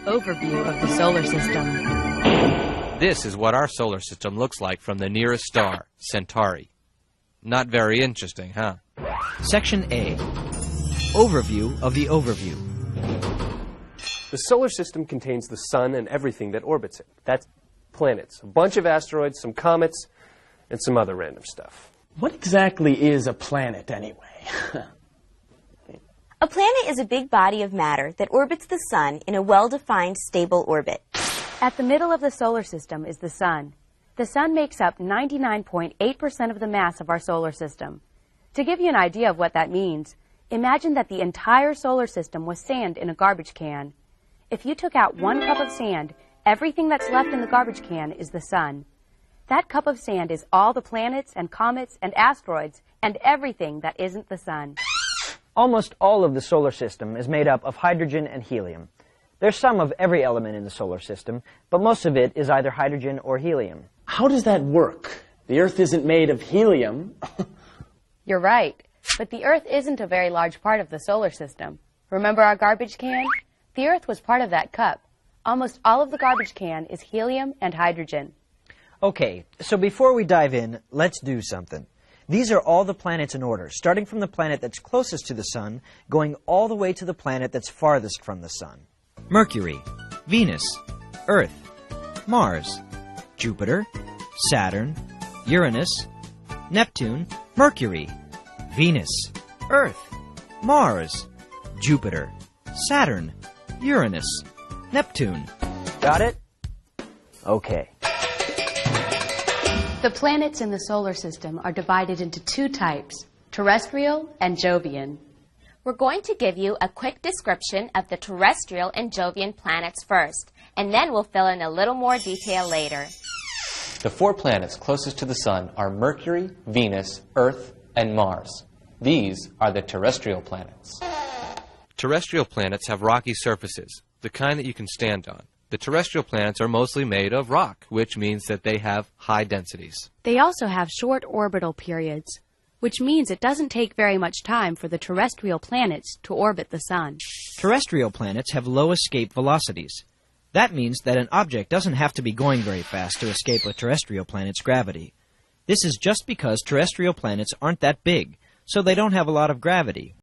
Overview of the solar system. This is what our solar system looks like from the nearest star, Centauri. Not very interesting, huh? Section A. Overview of the overview. The solar system contains the sun and everything that orbits it. That's planets, a bunch of asteroids, some comets, and some other random stuff. What exactly is a planet, anyway? A planet is a big body of matter that orbits the sun in a well-defined, stable orbit. At the middle of the solar system is the sun. The sun makes up 99.8% of the mass of our solar system. To give you an idea of what that means, imagine that the entire solar system was sand in a garbage can. If you took out 1 cup of sand, everything that's left in the garbage can is the sun. That cup of sand is all the planets and comets and asteroids and everything that isn't the sun. Almost all of the solar system is made up of hydrogen and helium. There's some of every element in the solar system, but most of it is either hydrogen or helium. How does that work? The Earth isn't made of helium. You're right, but the Earth isn't a very large part of the solar system. Remember our garbage can? The Earth was part of that cup. Almost all of the garbage can is helium and hydrogen. Okay, so before we dive in, let's do something. These are all the planets in order, starting from the planet that's closest to the sun, going all the way to the planet that's farthest from the sun. Mercury, Venus, Earth, Mars, Jupiter, Saturn, Uranus, Neptune, Mercury, Venus, Earth, Mars, Jupiter, Saturn, Uranus, Neptune. Got it? Okay. The planets in the solar system are divided into 2 types, terrestrial and Jovian. We're going to give you a quick description of the terrestrial and Jovian planets first, and then we'll fill in a little more detail later. The 4 planets closest to the Sun are Mercury, Venus, Earth, and Mars. These are the terrestrial planets. Terrestrial planets have rocky surfaces, the kind that you can stand on. The terrestrial planets are mostly made of rock, which means that they have high densities. They also have short orbital periods, which means it doesn't take very much time for the terrestrial planets to orbit the sun. Terrestrial planets have low escape velocities. That means that an object doesn't have to be going very fast to escape a terrestrial planet's gravity. This is just because terrestrial planets aren't that big, so they don't have a lot of gravity.